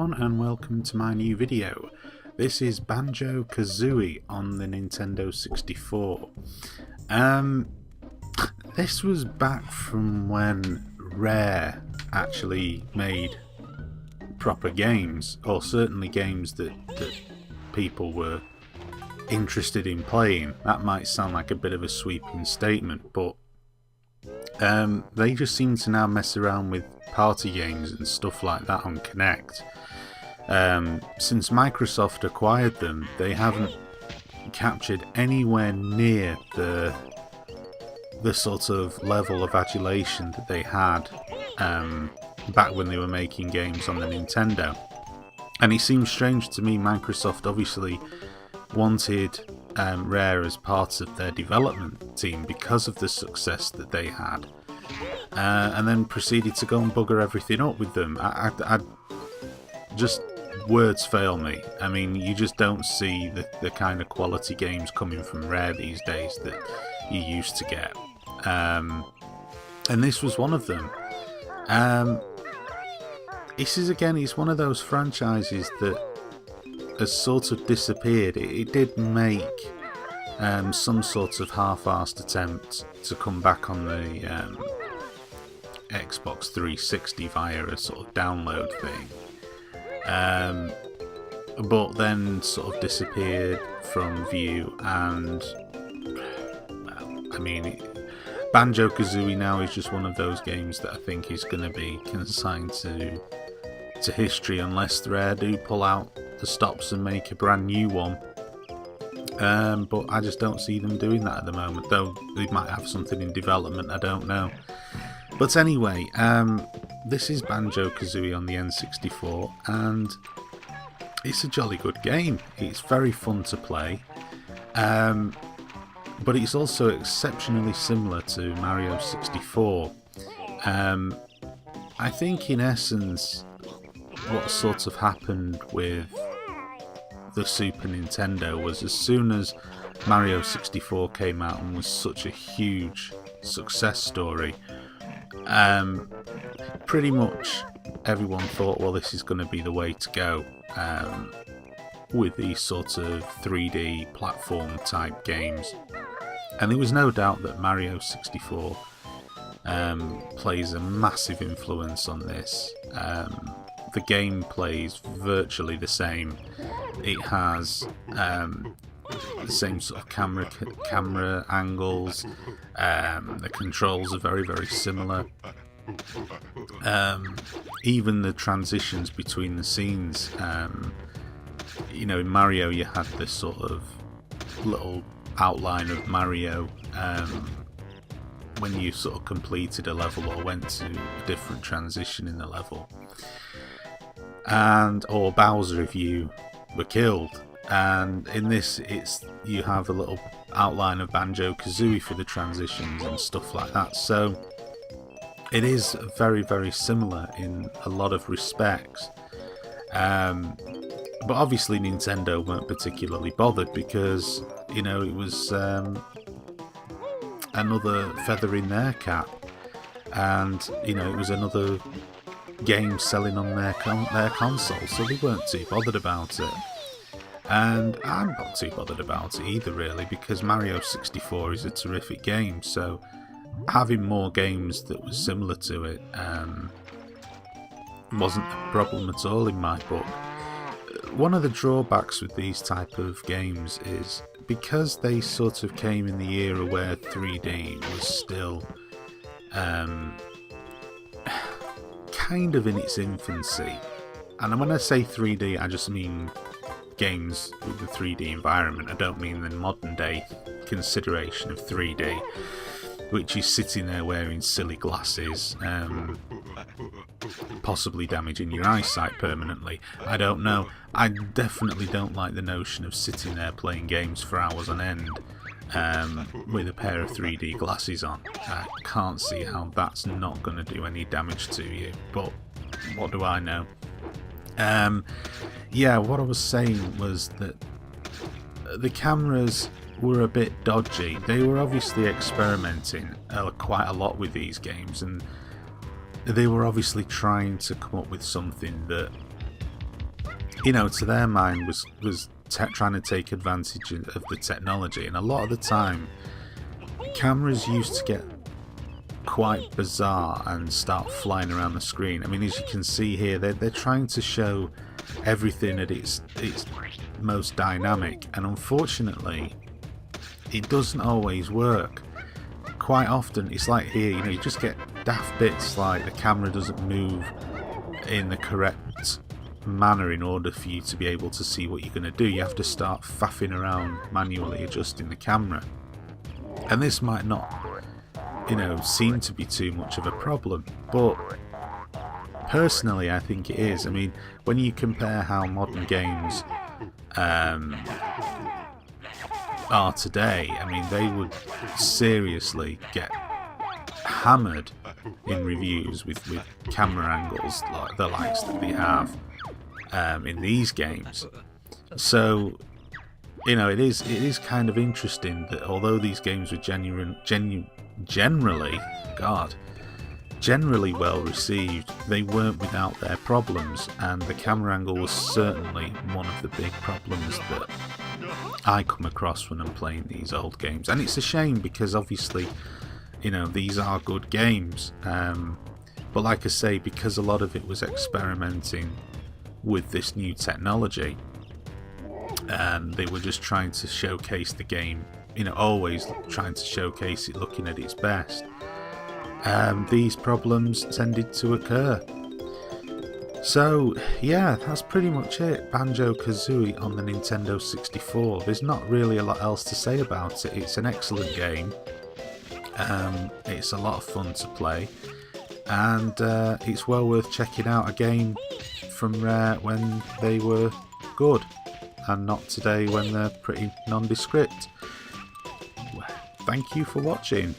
everyone and welcome to my new video. This is Banjo Kazooie on the Nintendo 64. This was back from when Rare actually made proper games, or certainly games that people were interested in playing. That might sound like a bit of a sweeping statement, but they just seem to now mess around with party games and stuff like that on Kinect. Since Microsoft acquired them, they haven't captured anywhere near the sort of level of adulation that they had back when they were making games on the Nintendo. And it seems strange to me. Microsoft obviously wanted Rare as part of their development team because of the success that they had, and then proceeded to go and bugger everything up with them. I just, words fail me. I mean, you just don't see the kind of quality games coming from Rare these days that you used to get, and this was one of them. This is, again, it's one of those franchises that has sort of disappeared. It did make some sort of half-assed attempt to come back on the Xbox 360 via a sort of download thing, but then sort of disappeared from view. And well, I mean, Banjo Kazooie now is just one of those games that I think is going to be consigned to history unless Rare do pull out the stops and make a brand new one. But I just don't see them doing that at the moment, though they might have something in development, I don't know. But anyway, this is Banjo Kazooie on the N64, and it's a jolly good game. It's very fun to play, but it's also exceptionally similar to Mario 64. I think in essence what sort of happened with the Super Nintendo was, as soon as Mario 64 came out and was such a huge success story, pretty much everyone thought, well, this is going to be the way to go with these sort of 3D platform type games. And there was no doubt that Mario 64 plays a massive influence on this. The game plays virtually the same. It has the same sort of camera angles. The controls are very, very similar. Even the transitions between the scenes. You know, in Mario you had this sort of little outline of Mario when you sort of completed a level or went to a different transition in the level, or Bowser if you were killed. And in this, you have a little outline of Banjo Kazooie for the transitions and stuff like that. So it is very, very similar in a lot of respects. But obviously Nintendo weren't particularly bothered because, you know, it was another feather in their cap, and you know, it was another game selling on their console, so they weren't too bothered about it. And I'm not too bothered about it either, really, because Mario 64 is a terrific game, so having more games that were similar to it wasn't a problem at all in my book. One of the drawbacks with these type of games is because they sort of came in the era where 3D was still kind of in its infancy. And when I say 3D, I just mean games with the 3D environment. I don't mean the modern day consideration of 3D, which is sitting there wearing silly glasses, possibly damaging your eyesight permanently. I don't know. I definitely don't like the notion of sitting there playing games for hours on end with a pair of 3D glasses on. I can't see how that's not going to do any damage to you, but what do I know? Yeah, what I was saying was that the cameras were a bit dodgy. They were obviously experimenting quite a lot with these games, and they were obviously trying to come up with something that you know, to their mind was trying to take advantage of the technology, and a lot of the time cameras used to get quite bizarre and start flying around the screen. I mean, as you can see here, they're trying to show everything at its most dynamic, and unfortunately it doesn't always work. Quite often it's like here, you know, you just get daft bits like the camera doesn't move in the correct manner in order for you to be able to see what you're going to do. You have to start faffing around manually adjusting the camera, and this might not, you know, seem to be too much of a problem, but personally I think it is. I mean, when you compare how modern games are today, I mean, they would seriously get hammered in reviews with camera angles like the likes that they have in these games. So, you know, it is kind of interesting that although these games were generally well received, they weren't without their problems, and the camera angle was certainly one of the big problems that I come across when I'm playing these old games. And it's a shame because obviously, you know, these are good games, but like I say, because a lot of it was experimenting with this new technology, and they were just trying to showcase the game, you know, always trying to showcase it looking at its best, these problems tended to occur. So yeah, that's pretty much it. Banjo Kazooie on the Nintendo 64. There's not really a lot else to say about it. It's an excellent game. It's a lot of fun to play, and it's well worth checking out. A game from Rare when they were good, and not today when they're pretty nondescript. Thank you for watching.